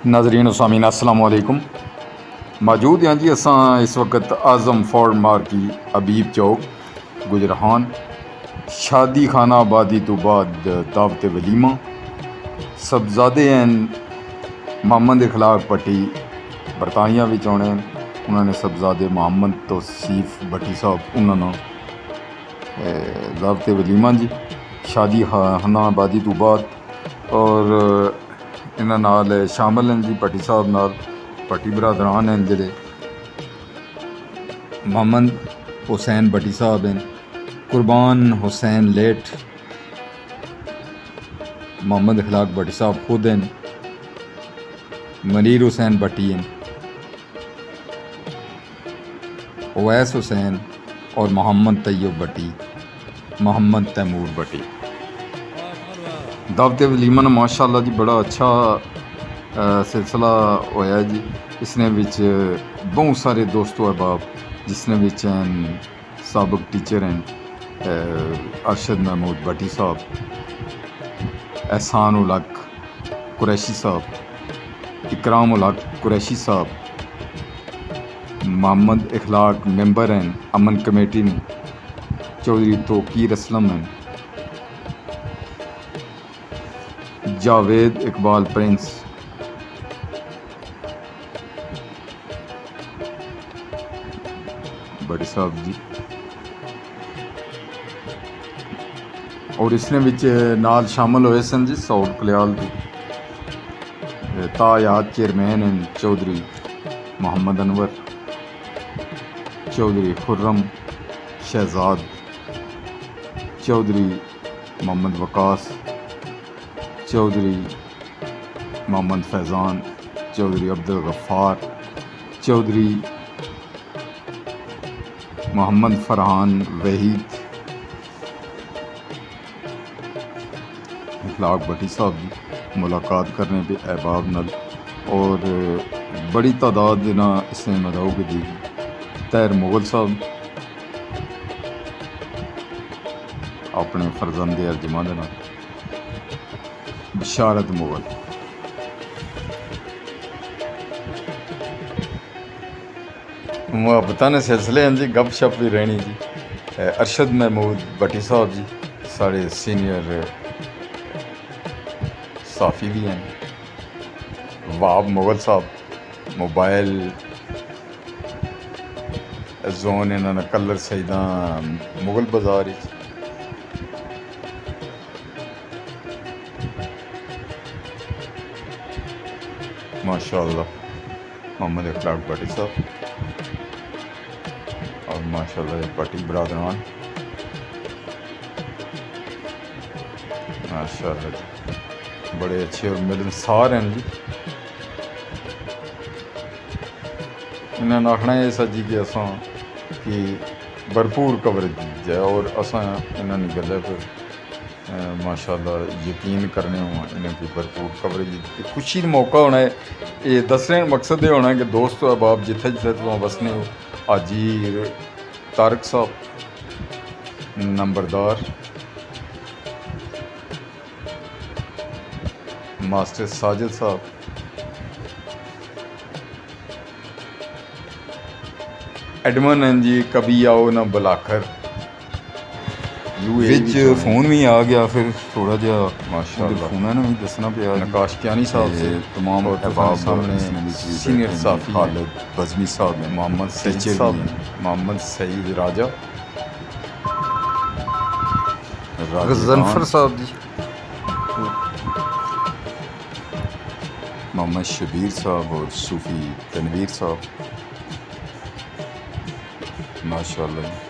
नाजरीन सामीन अस्सलाम वालेकुम। मौजूद हैं जी असां इस वक्त आज़म फोर्ड मार्की अबीब चौक गुजरहान। शादी खाना आबादी तो बाद दावत वलीमा सबजादे हैं मोहम्मद इखलाक भट्टी बरतानिया भी आने। उन्होंने सबजादे मोहम्मद तौसीफ भट्टी साहब उन्होंने दावत वलीमा जी शादी खाना आबादी तो बाद और इन्हां नाल शामिल हैं जी भट्टी साहब नाल भट्टी बरादरान हैं जिहड़े मोहम्मद हुसैन भट्टी साहब हैं, कुर्बान हुसैन लेट, मोहम्मद इखलाक भट्टी साहब खुद हैं, मनीर हुसैन भट्टी हैं, उवैस हुसैन और मोहम्मद तैयब भट्टी, मोहम्मद तैमूर भट्टी। दावत वलीमा ने माशाअल्लाह जी बड़ा अच्छा सिलसिला होया जी। इसने विच बहुत सारे दोस्तों अहबाब जिसने विच हैं सबक टीचर हैं अरशद महमूद भट्टी साहब, एहसान उल हक कुरैशी साहब, इकराम उल हक कुरैशी साहब, मोहम्मद इखलाक मेंबर हैं अमन कमेटी ने, चौधरी तोकीर असलम हैं, जावेद इकबाल प्रिंस, भट्टी साहब जी। और इसने विच नाल शामिल होए सन जी सऊद कल्याल के तायाद चेयरमैन हैं चौधरी मोहम्मद अनवर, चौधरी खुर्रम शहजाद, चौधरी मोहम्मद वकास, चौधरी मोहम्मद फैज़ान, चौधरी अब्दुल गफ़ार, चौधरी मोहम्मद फरहान वहीद, इखलाक भट्टी साहब की मुलाकात करने पे अहबाब नल और बड़ी तादाद ना इसने मदाओ की दी। तैर मुगल साहब अपने फर्जंदे अर्जमान दे नाल, बिशारत मुगल, मुहब्बतां ने सिलसिले हैं जी, गप शप भी रहनी जी। अरशद महमूद भट्टी साहब जी साढ़े सीनियर साफ़ी भी हैं, वाब मुगल साहब मोबाइल जोन इन्होंने कलर सईदा मुगल बाजार माशाअल्लाह मोहम्मद इखलाक भट्टी साहब और माशाअल्लाह भट्टी बरादरान माशाअल्लाह जी बड़े अच्छे और मिलनसार हैं जी। इन्होंने आखना है सा जी कि असां कि भरपूर कवरेज दी जाए और असां इन्होंने गल्ला पर माशाअल्लाह यकीन करने हो इन्हें की भरपूर कवरेज दी। खुशी का मौका होना है ये दसने मकसद ये होना है कि दोस्त अहबाब जिथे जिथे तुम वसने हो, हाजी तारक साहब नंबरदार, मास्टर साजिद साहब, एडमन हैं जी कभी आओ ना बुलाकर, विच फोन भी आ गया फिर थोड़ा जहा माशाअल्लाह फोन है ना भी दसना पे नकाश कियानी साहब से तमाम अहबाब सामने सीनियर साफ़ी खालिद बज़मी साहब, मोहम्मद सईद साहब, मोहम्मद सईद राजा, गज़नफर साहब जी, मोहम्मद शबीर साहब और सूफ़ी तनवीर साहब माशाअल्लाह।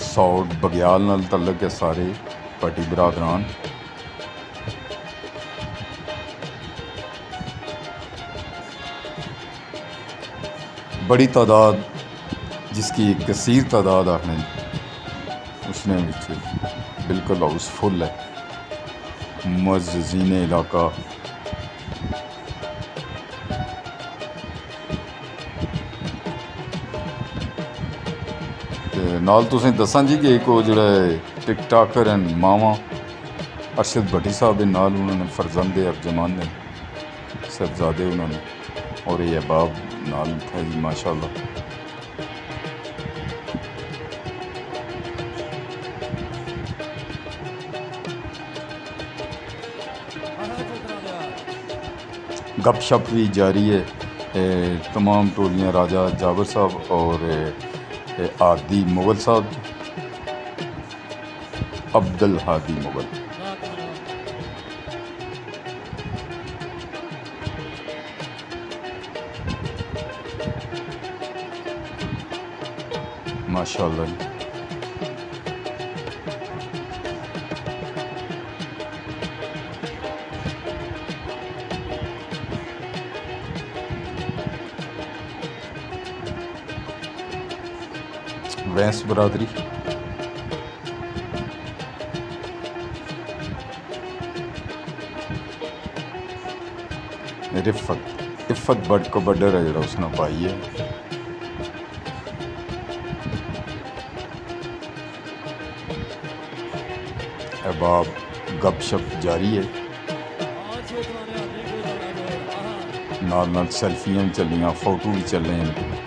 सौद बग्याल नाल तल्लक है सारे भट्टी बरादरान। बड़ी तादाद जिसकी एक कसीर तादाद आखने उसने बिल्कुल हाउसफुल है, मुअज़्ज़िज़ीन इलाका नाल तुसें दसां जी कि एक जोड़ा टिकटाकर हैं मावा अरशद भट्टी साहब के नाल उन्होंने फर्जंदे अर्जमान ने साहबजादे उन्होंने, और ये अहबाब नाल थे जी माशाअल्लाह। गपशप भी जारी है। तमाम टोलियाँ राजा जाबर साहब और आदि मुगल साहब, अब्दुल हादी मुगल। माशाअल्लाह। वैंस बरादरी, रिफत इफ़त बड़ को बडर है जरा उसने पाई है। अहबाब गपशप जारी है। नाल सेल्फियाँ चलियाँ, फोटो भी चल रहे हैं।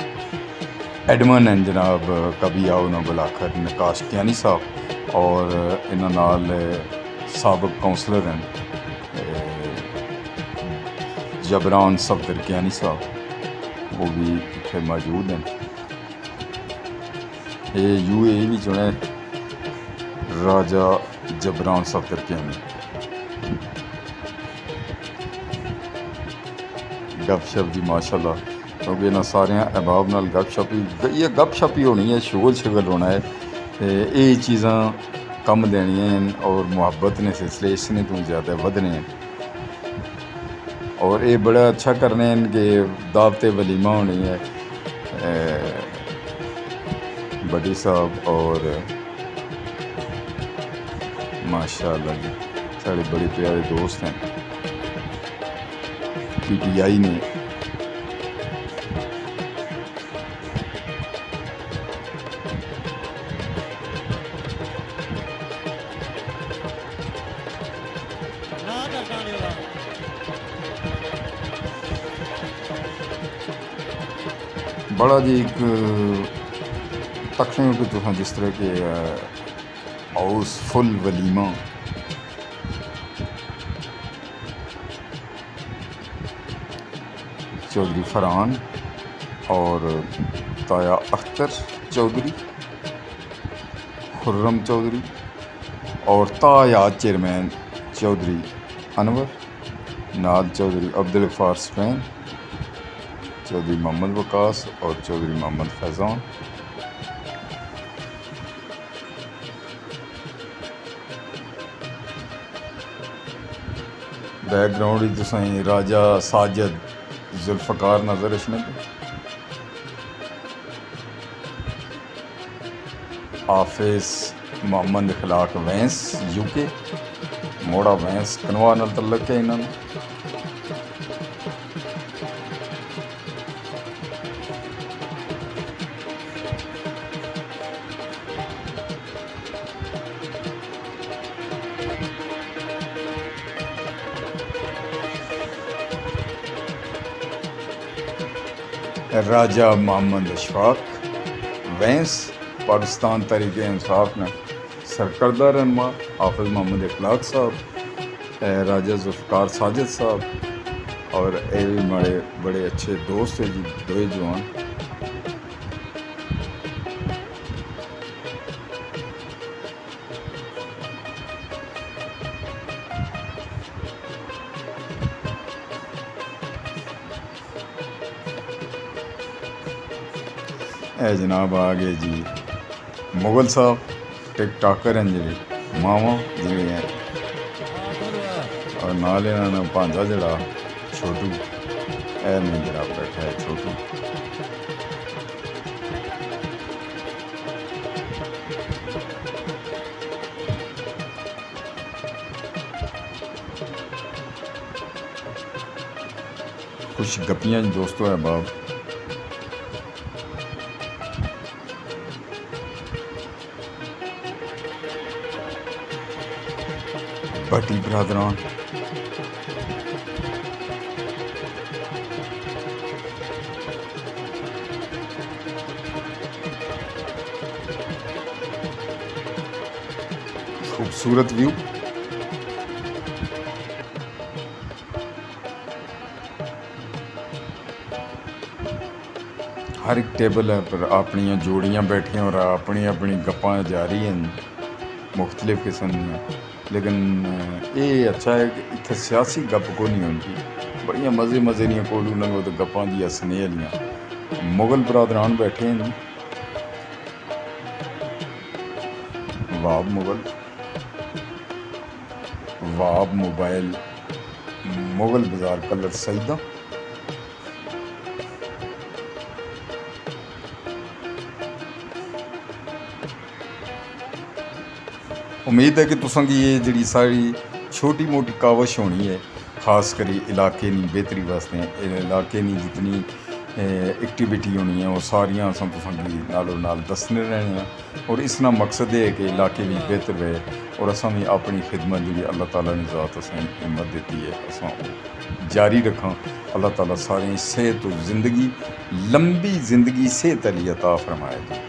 एडमन हैं जनाब, कभी आओ ना बुलाकर, नकाश कियानी साहब, और इन्हों नाल साबिक काउंसलर हैं जबरान सफदर कियानी साहब, वो भी इतने मौजूद हैं। ये UAE भी चुने राजा जबरान सफदर कियानी। गपशप जी माशाअल्लाह, क्योंकि इन्होंने सारे अहबाब नाल गपशप ही, ये गपशप ही होनी है, शगल शगल होना है। ये चीज़ां कम देनियां हैं और मुहब्बत ने सिलसिले इसने तो ज़्यादा वधने हैं। और ये बड़ा अच्छा करने हैं कि दावत वलीमा होनी है। बड़ी साहब और माशाअल्लाह जी साढ़े बड़े प्यारे दोस्त हैं। PTI ने बड़ा जी एक तकने कि तुम जिस तरह के हाउसफुल वलीमा, चौधरी फरहान और ताया अख्तर चौधरी, खुर्रम चौधरी और ताया चेयरमैन चौधरी अनवर, नाल चौधरी अब्दुल गफ्फार स्पेन, चौधरी मोहम्मद वकास और चौधरी मोहम्मद फैज़ान। बैकग्राउंड तुसें राजा साजिद जुल्फ़कार नज़र अचने पे, हाफिज़ मोहम्मद इखलाक वैंस UK, मोड़ा वैंस कनवा नाल तल्लक है इन्होंने। राजा मोहम्मद अशफाक वैंस पाकिस्तान तहरीक इंसाफ ने सरकर्दा रहनुमा, हाफिज़ मोहम्मद इखलाक साहब, राजा जुल्फ़कार साजिद साहब, और ये भी बड़े अच्छे दोस्त है जी, दो जवान। जनाब आ गए जी मुगल साहब, टिक टाकर हैं जी मावा जी हैं, और नाल इन्होंने भांजा जड़ा छोटू, ए नहीं जरा बैठा है छोटू। कुछ गपियाँ दोस्तों अहबाब। भट्टी बरदरान, खूबसूरत व्यू। हर एक टेबल पर अपनी जोड़ियां बैठियां और अपनी अपनी गप्पां जारी हैं मुख्तलिफ किस्म दियां। लेकिन ये अच्छा है कि इत्थे सियासी गप को नहीं होंदी, बड़ियां मज़े मज़े दियां कोलू लंघो तो गप्पां दी हस्सने आह्लियां। मुगल बरादरान बैठे हैं जी, वाब मुगल, वाब मोबाइल, मुगल बाज़ार कलर सईदा। उम्मीद है कि तुसां की ये जी सारी छोटी मोटी कावश होनी है, खास करी इलाके की बेहतरी वास्ते। इलाके की जितनी एक्टिविटी होनी है वो सारियां असां तुसां की नालों नाल दसने रहने हैं। और इसना मकसद ये है कि इलाके भी बेहतर रहे और असां भी अपनी खिदमत जी अल्लाह ताला ने ज़ात असें हिम्मत दी है असां जारी रखां। अल्लाह ताला सारें सेहत और ज़िंदगी, लंबी ज़िंदगी सेहत अली अता फरमाए जी।